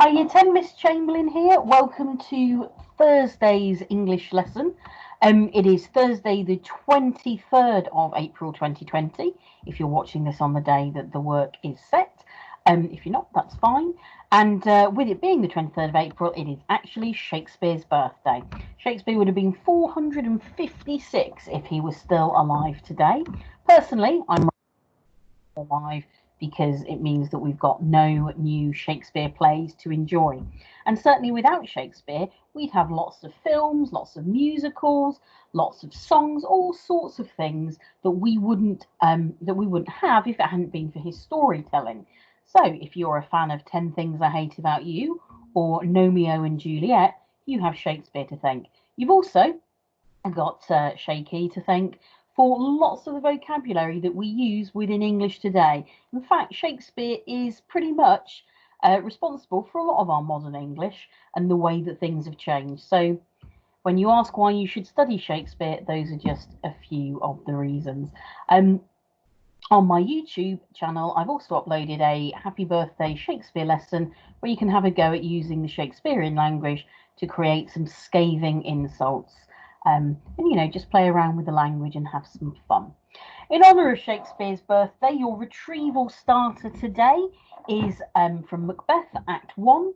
Hi, Year 10, Miss Chamberlain here. Welcome to Thursday's English lesson. It is Thursday, the 23rd of April 2020, if you're watching this on the day that the work is set. If you're not, that's fine. And with it being the 23rd of April, it is actually Shakespeare's birthday. Shakespeare would have been 456 if he was still alive today. Personally, I'm alive because it means that we've got no new Shakespeare plays to enjoy. And certainly without Shakespeare, we'd have lots of films, lots of musicals, lots of songs, all sorts of things that we wouldn't have if it hadn't been for his storytelling. So if you're a fan of 10 Things I Hate About You or Romeo and Juliet, you have Shakespeare to thank. You've also got Shaky to thank for lots of the vocabulary that we use within English today. In fact, Shakespeare is pretty much responsible for a lot of our modern English and the way that things have changed. So when you ask why you should study Shakespeare, those are just a few of the reasons. On my YouTube channel, I've also uploaded a happy birthday Shakespeare lesson where you can have a go at using the Shakespearean language to create some scathing insults. And just play around with the language and have some fun. In honour of Shakespeare's birthday, your retrieval starter today is from Macbeth Act 1.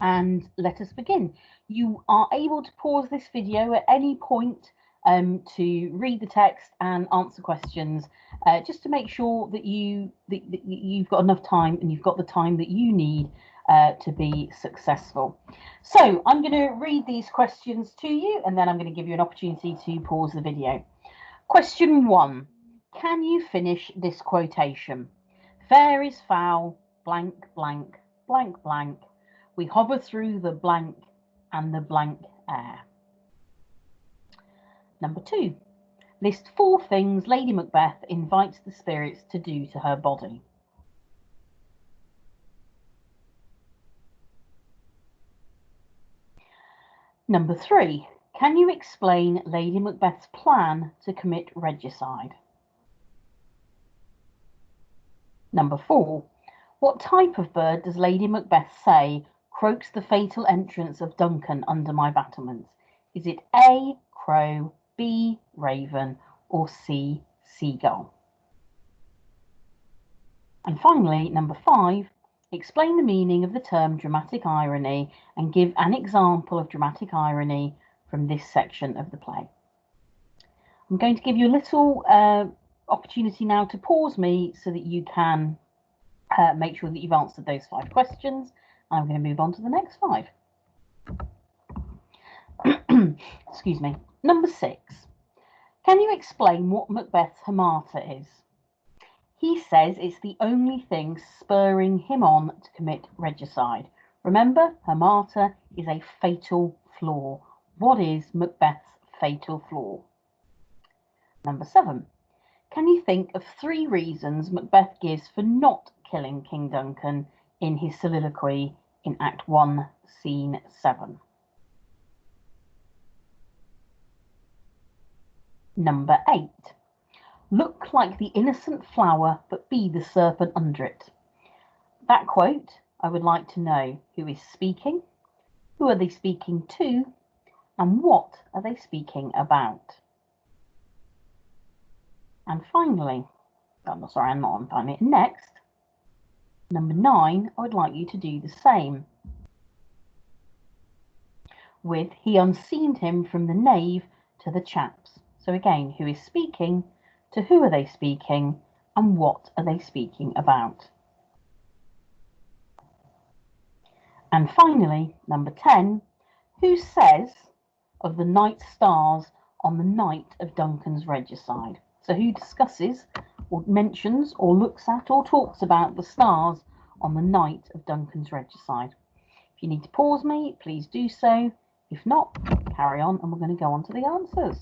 And let us begin. You are able to pause this video at any point to read the text and answer questions, just to make sure that you've got enough time and you've got the time that you need to be successful. So I'm going to read these questions to you and then I'm going to give you an opportunity to pause the video. Question 1. Can you finish this quotation? Fair is foul, blank, blank, blank, blank. We hover through the blank and the blank air. Number 2. List 4 things Lady Macbeth invites the spirits to do to her body. Number 3. Can you explain Lady Macbeth's plan to commit regicide? Number 4. What type of bird does Lady Macbeth say croaks the fatal entrance of Duncan under my battlements? Is it A, crow, B, raven, or C, seagull? And finally, number 5. Explain the meaning of the term dramatic irony and give an example of dramatic irony from this section of the play. I'm going to give you a little opportunity now to pause me so that you can make sure that you've answered those 5 questions. I'm going to move on to the next 5. Excuse me. Number 6. Can you explain what Macbeth's hemata is? He says it's the only thing spurring him on to commit regicide. Remember, hemata is a fatal flaw. What is Macbeth's fatal flaw? Number 7. Can you think of 3 reasons Macbeth gives for not killing King Duncan in his soliloquy in Act 1, Scene 7? Number 8. Look like the innocent flower, but be the serpent under it. That quote, I would like to know who is speaking, who are they speaking to, and what are they speaking about? And finally, next, number 9, I would like you to do the same. With he unseened him from the knave to the chaps. So again, who is speaking, to who are they speaking, and what are they speaking about? And finally, number 10, who says of the night stars on the night of Duncan's regicide? So who discusses or mentions or looks at or talks about the stars on the night of Duncan's regicide? If you need to pause me, please do so. If not, carry on and we're going to go on to the answers.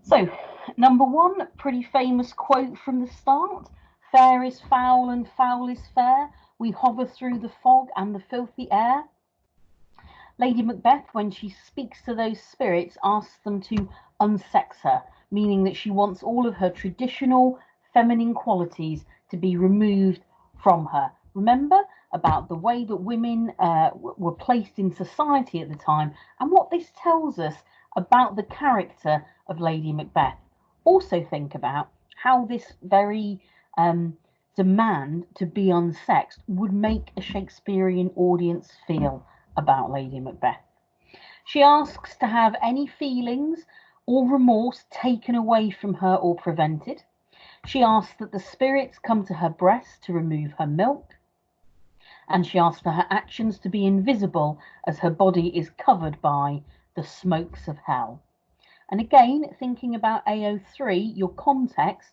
So, number 1, pretty famous quote from the start. Fair is foul and foul is fair. We hover through the fog and the filthy air. Lady Macbeth, when she speaks to those spirits, asks them to unsex her, meaning that she wants all of her traditional feminine qualities to be removed from her, Remember about the way that women were placed in society at the time and what this tells us about the character of Lady Macbeth. Also think about how this very demand to be unsexed would make a Shakespearean audience feel about Lady Macbeth. She asks to have any feelings or remorse taken away from her or prevented. She asks that the spirits come to her breast to remove her milk. And she asks for her actions to be invisible as her body is covered by the smokes of hell. And again, thinking about AO3, your context,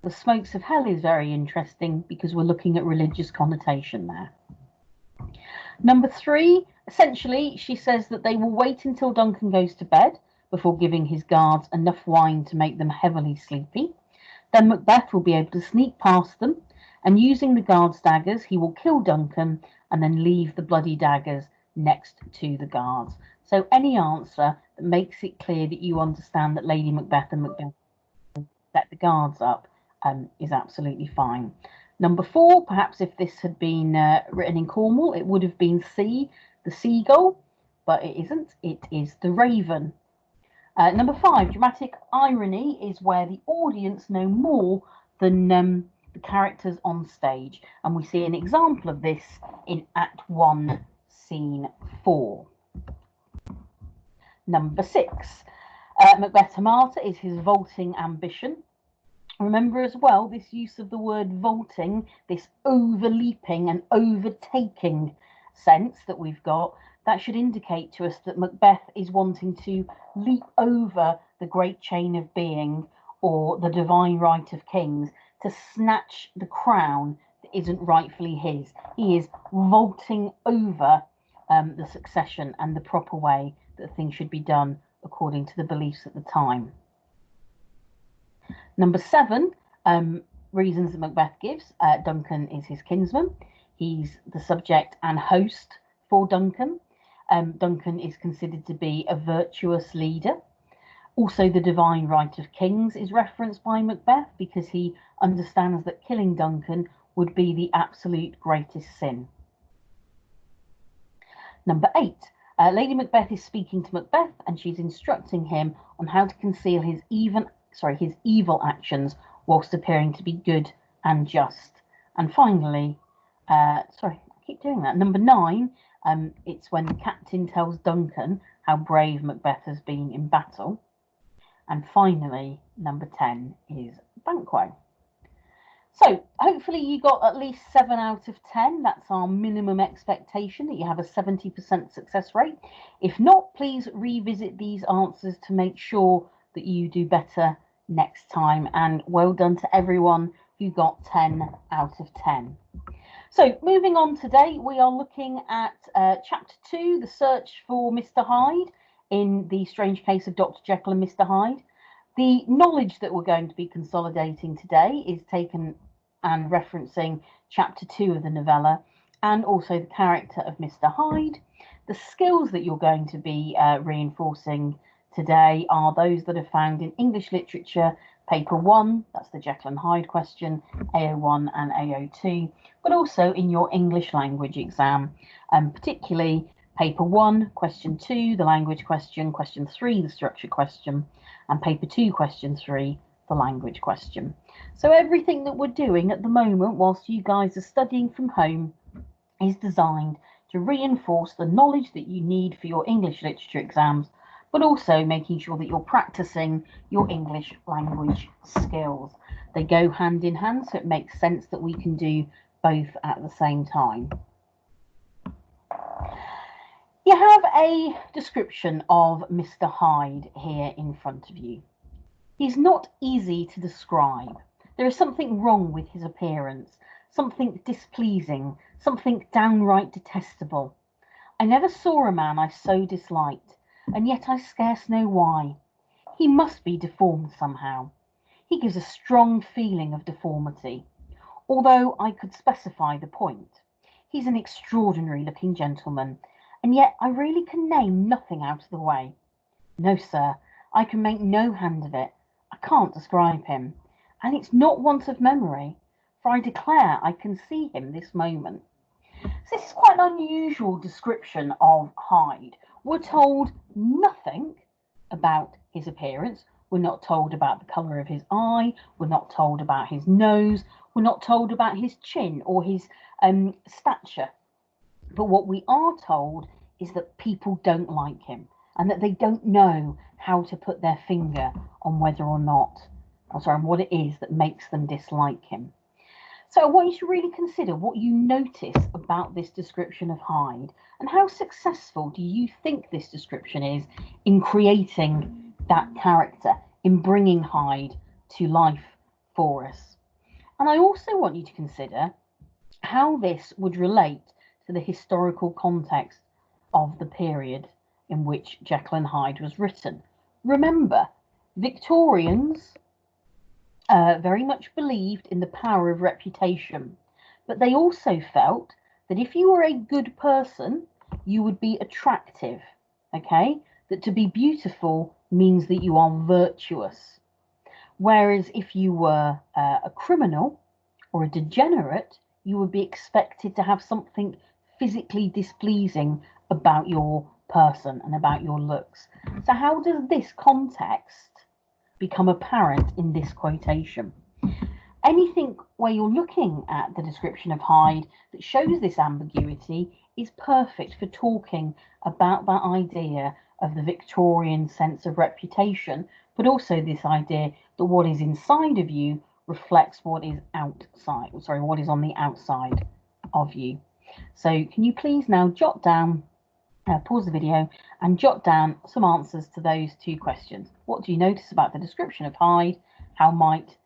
the smokes of hell is very interesting because we're looking at religious connotation there. Number 3, essentially, she says that they will wait until Duncan goes to bed before giving his guards enough wine to make them heavily sleepy. Then Macbeth will be able to sneak past them, and using the guards' daggers, he will kill Duncan and then leave the bloody daggers next to the guards. So any answer that makes it clear that you understand that Lady Macbeth and Macbeth set the guards up is absolutely fine. Number 4, perhaps if this had been written in Cornwall, it would have been C, the seagull, but it isn't. It is the raven. Number 5, dramatic irony is where the audience know more than the characters on stage. And we see an example of this in Act 1, Scene 4. Number 6, Macbeth's Hamata is his vaulting ambition. Remember as well this use of the word vaulting, this overleaping and overtaking sense that we've got, that should indicate to us that Macbeth is wanting to leap over the great chain of being or the divine right of kings to snatch the crown that isn't rightfully his. He is vaulting over the succession and the proper way that things should be done according to the beliefs at the time. Number 7, reasons that Macbeth gives. Duncan is his kinsman. He's the subject and host for Duncan. Duncan is considered to be a virtuous leader. Also, the divine right of kings is referenced by Macbeth because he understands that killing Duncan would be the absolute greatest sin. Number 8, Lady Macbeth is speaking to Macbeth and she's instructing him on how to conceal his evil actions whilst appearing to be good and just. And finally, Number 9, it's when the captain tells Duncan how brave Macbeth has been in battle. And finally, number 10 is Banquo. So hopefully you got at least 7 out of 10. That's our minimum expectation, that you have a 70% success rate. If not, please revisit these answers to make sure that you do better next time. And well done to everyone who got 10 out of 10. So moving on today, we are looking at Chapter 2, The Search for Mr Hyde, in The Strange Case of Dr Jekyll and Mr Hyde. The knowledge that we're going to be consolidating today is taken and referencing Chapter 2 of the novella, and also the character of Mr Hyde. The skills that you're going to be reinforcing today are those that are found in English literature, paper 1, that's the Jekyll and Hyde question, AO1 and AO2, but also in your English language exam, particularly paper 1, question 2, the language question, question 3, the structure question, and paper 2, question 3, the language question. So everything that we're doing at the moment whilst you guys are studying from home is designed to reinforce the knowledge that you need for your English literature exams, but also making sure that you're practicing your English language skills. They go hand in hand, so it makes sense that we can do both at the same time. You have a description of Mr Hyde here in front of you. He's not easy to describe. There is something wrong with his appearance, something displeasing, something downright detestable. I never saw a man I so disliked, and yet I scarce know why. He must be deformed somehow. He gives a strong feeling of deformity, although I could specify the point. He's an extraordinary looking gentleman, and yet I really can name nothing out of the way. No, sir, I can make no hand of it. I can't describe him, and it's not want of memory, for I declare I can see him this moment. So this is quite an unusual description of Hyde. We're told nothing about his appearance. We're not told about the colour of his eye. We're not told about his nose. We're not told about his chin or his stature. But what we are told is that people don't like him and that they don't know how to put their finger on whether or not, on what it is that makes them dislike him. So I want you to really consider what you notice about this description of Hyde and how successful do you think this description is in creating that character, in bringing Hyde to life for us. And I also want you to consider how this would relate to the historical context of the period in which Jekyll and Hyde was written. Remember, Victorians very much believed in the power of reputation, but they also felt that if you were a good person, you would be attractive, okay? That to be beautiful means that you are virtuous. Whereas if you were a criminal or a degenerate, you would be expected to have something physically displeasing about your person and about your looks. So how does this context become apparent in this quotation? Anything where you're looking at the description of Hyde that shows this ambiguity is perfect for talking about that idea of the Victorian sense of reputation, but also this idea that what is inside of you reflects what is outside, what is on the outside of you. So can you please now jot down, pause the video and jot down some answers to those two questions. What do you notice about the description of Hyde? How might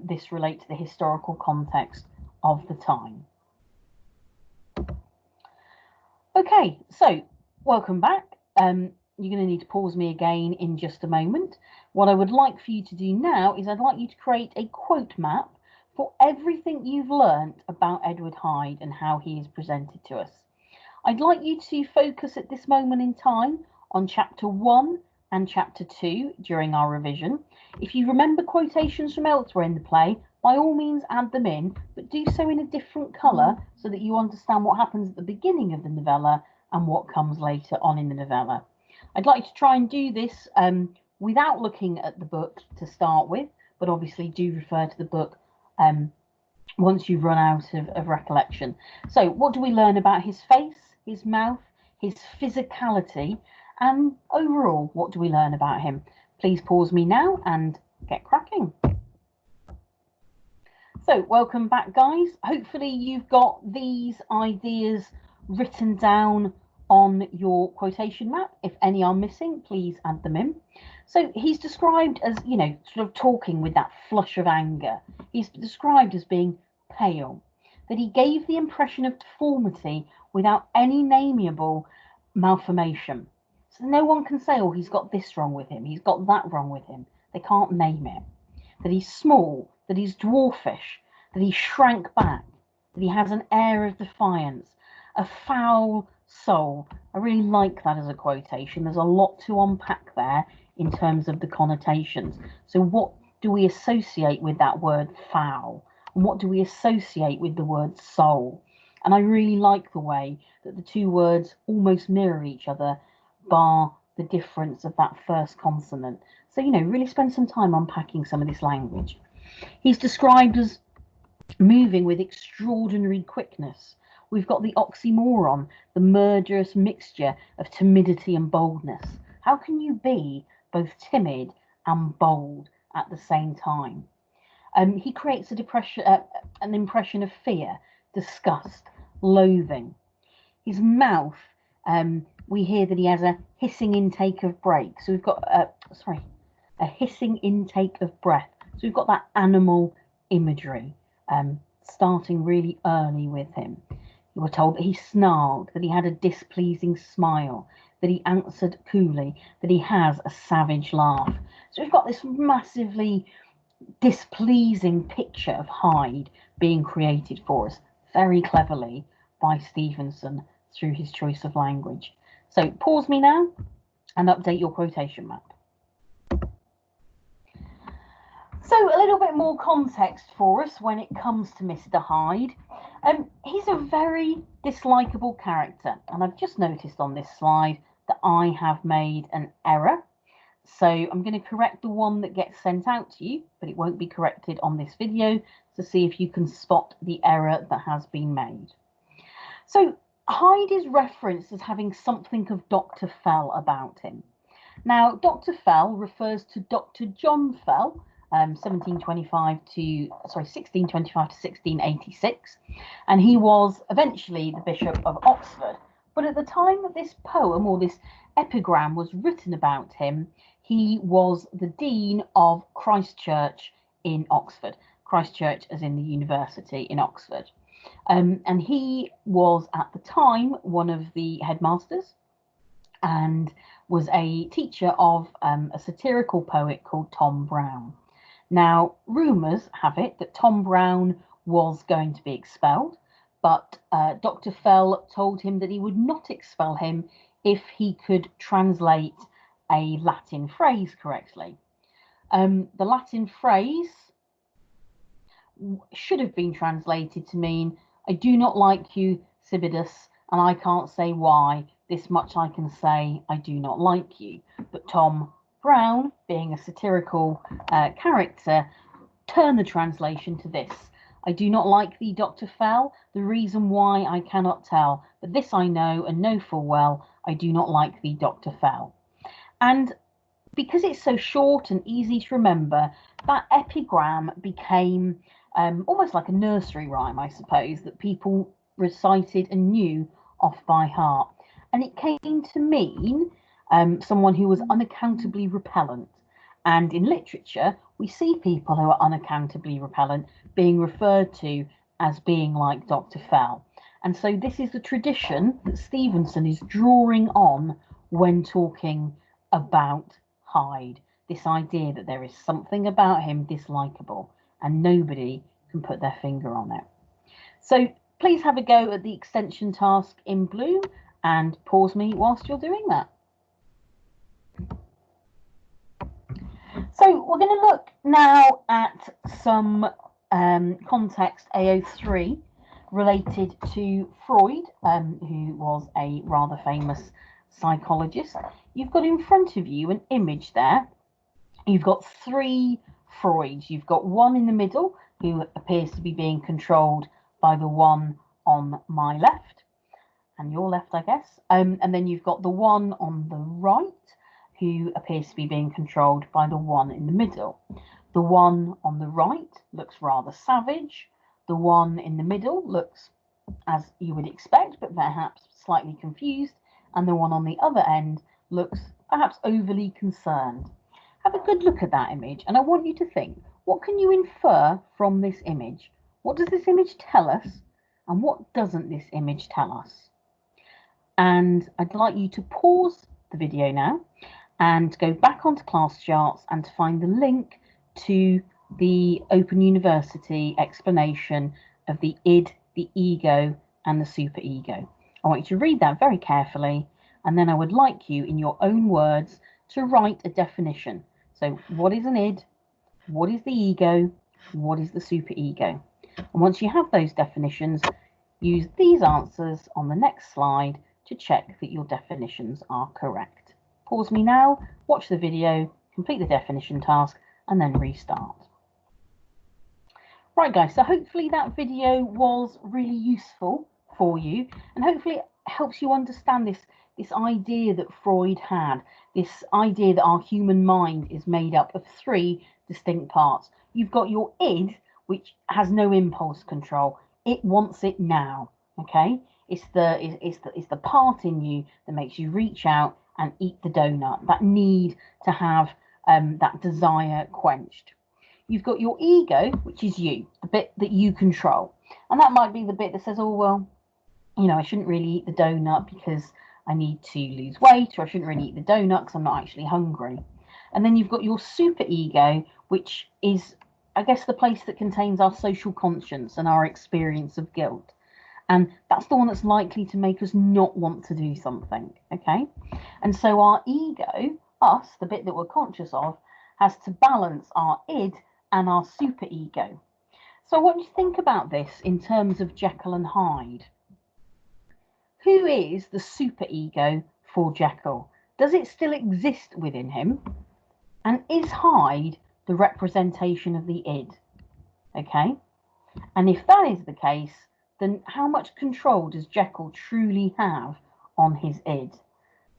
this relate to the historical context of the time? Okay, so welcome back. You're going to need to pause me again in just a moment. What I would like for you to do now is I'd like you to create a quote map for everything you've learnt about Edward Hyde and how he is presented to us. I'd like you to focus at this moment in time on chapter 1 and chapter 2 during our revision. If you remember quotations from elsewhere in the play, by all means add them in, but do so in a different colour so that you understand what happens at the beginning of the novella and what comes later on in the novella. I'd like to try and do this without looking at the book to start with, but obviously do refer to the book once you've run out of recollection. So what do we learn about his face, his mouth, his physicality, and overall, what do we learn about him? Please pause me now and get cracking. So welcome back, guys. Hopefully you've got these ideas written down on your quotation map. If any are missing, please add them in. So he's described as, you know, sort of talking with that flush of anger. He's described as being pale, that he gave the impression of deformity without any nameable malformation. So no one can say, oh, he's got this wrong with him, he's got that wrong with him. They can't name it. That he's small, that he's dwarfish, that he shrank back, that he has an air of defiance, a foul soul. I really like that as a quotation. There's a lot to unpack there in terms of the connotations. So what do we associate with that word foul? And what do we associate with the word soul? And I really like the way that the two words almost mirror each other, bar the difference of that first consonant. So, you know, really spend some time unpacking some of this language. He's described as moving with extraordinary quickness. We've got the oxymoron, the murderous mixture of timidity and boldness. How can you be both timid and bold at the same time? He creates an impression of fear, disgust, loathing. His mouth, we hear that he has a hissing intake of breath. So we've got, a hissing intake of breath. So we've got that animal imagery starting really early with him. We were told that he snarled, that he had a displeasing smile, that he answered coolly, that he has a savage laugh. So we've got this massively displeasing picture of Hyde being created for us very cleverly by Stevenson through his choice of language. So pause me now and update your quotation map. So a little bit more context for us when it comes to Mr Hyde. He's a very dislikable character, and I've just noticed on this slide that I have made an error. So I'm going to correct the one that gets sent out to you, but it won't be corrected on this video, to see if you can spot the error that has been made. So Hyde is referenced as having something of Dr. Fell about him. Now, Dr. Fell refers to Dr. John Fell, 1625 to 1686, and he was eventually the Bishop of Oxford. But at the time that this poem or this epigram was written about him, he was the Dean of Christ Church in Oxford. Christ Church as in the university in Oxford. And he was at the time one of the headmasters and was a teacher of a satirical poet called Tom Brown. Now, rumours have it that Tom Brown was going to be expelled, but Dr. Fell told him that he would not expel him if he could translate a Latin phrase correctly. The Latin phrase should have been translated to mean, I do not like you, Sibidus, and I can't say why. This much I can say, I do not like you. But Tom Brown, being a satirical character, turned the translation to this. I do not like thee, Dr. Fell, the reason why I cannot tell, but this I know and know full well, I do not like thee, Dr. Fell. And because it's so short and easy to remember, that epigram became almost like a nursery rhyme, I suppose, that people recited and knew off by heart. And it came to mean someone who was unaccountably repellent. And in literature, we see people who are unaccountably repellent being referred to as being like Dr. Fell. And so this is the tradition that Stevenson is drawing on when talking about Hyde. This idea that there is something about him dislikable and nobody can put their finger on it. So please have a go at the extension task in blue and pause me whilst you're doing that. So we're going to look now at some context AO3 related to Freud, who was a rather famous psychologist. You've got in front of you an image there. You've got three Freuds. You've got one in the middle who appears to be being controlled by the one on my left and your left, I guess. And then you've got the one on the right who appears to be being controlled by the one in the middle. The one on the right looks rather savage. The one in the middle looks as you would expect, but perhaps slightly confused. And the one on the other end looks perhaps overly concerned. Have a good look at that image, and I want you to think, what can you infer from this image? What does this image tell us, and what doesn't this image tell us? And I'd like you to pause the video now and go back onto class charts and to find the link to the Open University explanation of the id, the ego, and the superego. I want you to read that very carefully, and then I would like you, in your own words, to write a definition. So what is an id? What is the ego? What is the superego? And once you have those definitions, use these answers on the next slide to check that your definitions are correct. Pause me now, watch the video, complete the definition task, and then restart. Right guys, so hopefully that video was really useful for you, and hopefully it helps you understand this idea that Freud had, this idea that our human mind is made up of three distinct parts. You've got your id, which has no impulse control. It wants it now, okay? It's the part in you that makes you reach out and eat the donut, that need to have that desire quenched. You've got your ego, which is you, the bit that you control. And that might be the bit that says, oh, well, you know, I shouldn't really eat the donut because I need to lose weight, or I shouldn't really eat the donut because I'm not actually hungry. And then you've got your superego, which is, I guess, the place that contains our social conscience and our experience of guilt. And that's the one that's likely to make us not want to do something, okay? And so our ego, us, the bit that we're conscious of, has to balance our id and our superego. So I want you to think about this in terms of Jekyll and Hyde. Who is the superego for Jekyll? Does it still exist within him? And is Hyde the representation of the id? Okay. And if that is the case, then how much control does Jekyll truly have on his id?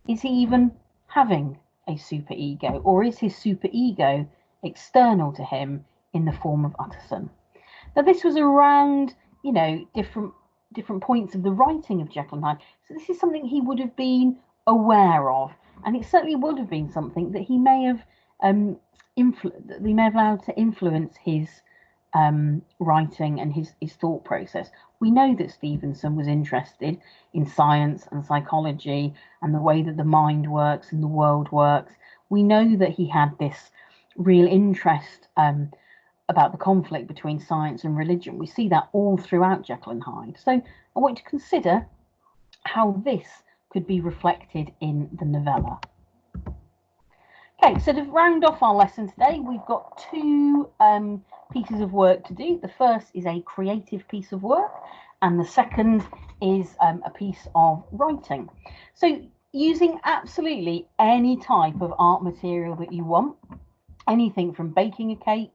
Is he even having a superego, or is his superego external to him in the form of Utterson? Now, this was around, different points of the writing of Jekyll and Hyde, so this is something he would have been aware of, and it certainly would have been something that he may have allowed to influence his writing and his thought process. We know that Stevenson was interested in science and psychology and the way that the mind works and the world works. We know that he had this real interest about the conflict between science and religion. We see that all throughout Jekyll and Hyde. So I want you to consider how this could be reflected in the novella. Okay, so to round off our lesson today, we've got two pieces of work to do. The first is a creative piece of work, and the second is a piece of writing. So using absolutely any type of art material that you want, anything from baking a cake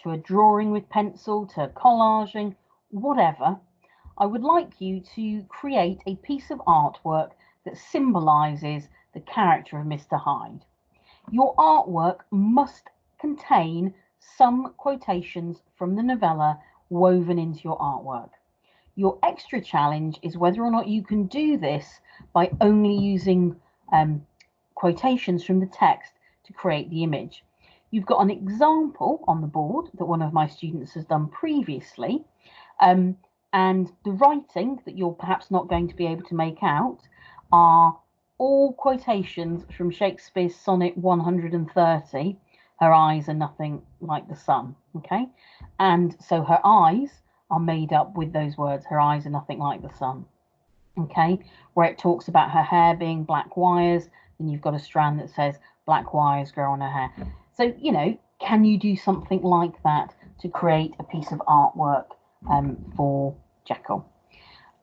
to a drawing with pencil to collaging, whatever, I would like you to create a piece of artwork that symbolises the character of Mr Hyde. Your artwork must contain some quotations from the novella woven into your artwork. Your extra challenge is whether or not you can do this by only using quotations from the text to create the image. You've got an example on the board that one of my students has done previously, and the writing that you're perhaps not going to be able to make out are all quotations from Shakespeare's sonnet 130, her eyes are nothing like the sun, okay? And so her eyes are made up with those words, her eyes are nothing like the sun, okay? Where it talks about her hair being black wires, then you've got a strand that says black wires grow on her hair. So, can you do something like that to create a piece of artwork for Jekyll?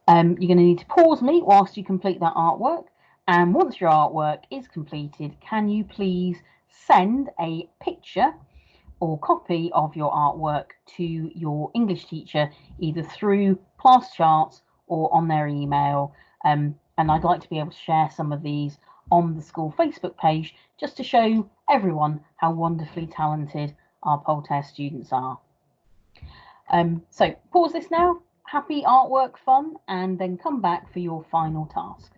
You're going to need to pause me whilst you complete that artwork. And once your artwork is completed, can you please send a picture or copy of your artwork to your English teacher, either through class charts or on their email. And I'd like to be able to share some of these on the school Facebook page just to show everyone how wonderfully talented our Polteia students are. So pause this now, happy artwork fun, and then come back for your final task.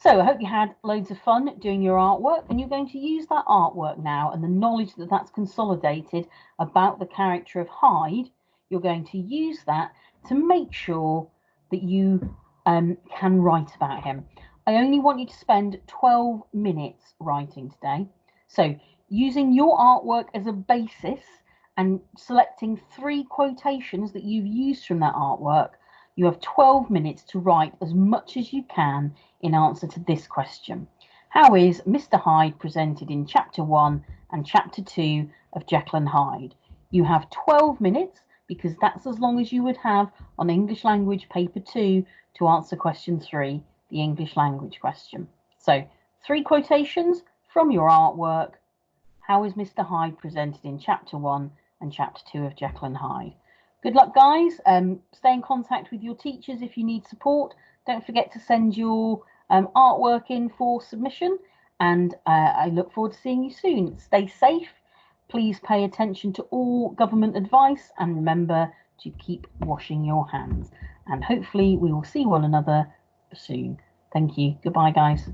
So I hope you had loads of fun doing your artwork, and you're going to use that artwork now and the knowledge that that's consolidated about the character of Hyde. You're going to use that to make sure that you can write about him. I only want you to spend 12 minutes writing today. So using your artwork as a basis and selecting 3 quotations that you've used from that artwork, you have 12 minutes to write as much as you can in answer to this question. How is Mr Hyde presented in chapter 1 and chapter 2 of Jekyll and Hyde? You have 12 minutes because that's as long as you would have on English language paper 2 to answer question 3, the English language question. So 3 quotations from your artwork. How is Mr Hyde presented in chapter 1 and chapter 2 of Jekyll and Hyde? Good luck, guys. Stay in contact with your teachers if you need support. Don't forget to send your artwork in for submission, and I look forward to seeing you soon. Stay safe. Please pay attention to all government advice, and remember to keep washing your hands. And hopefully we will see one another soon. Thank you. Goodbye, guys.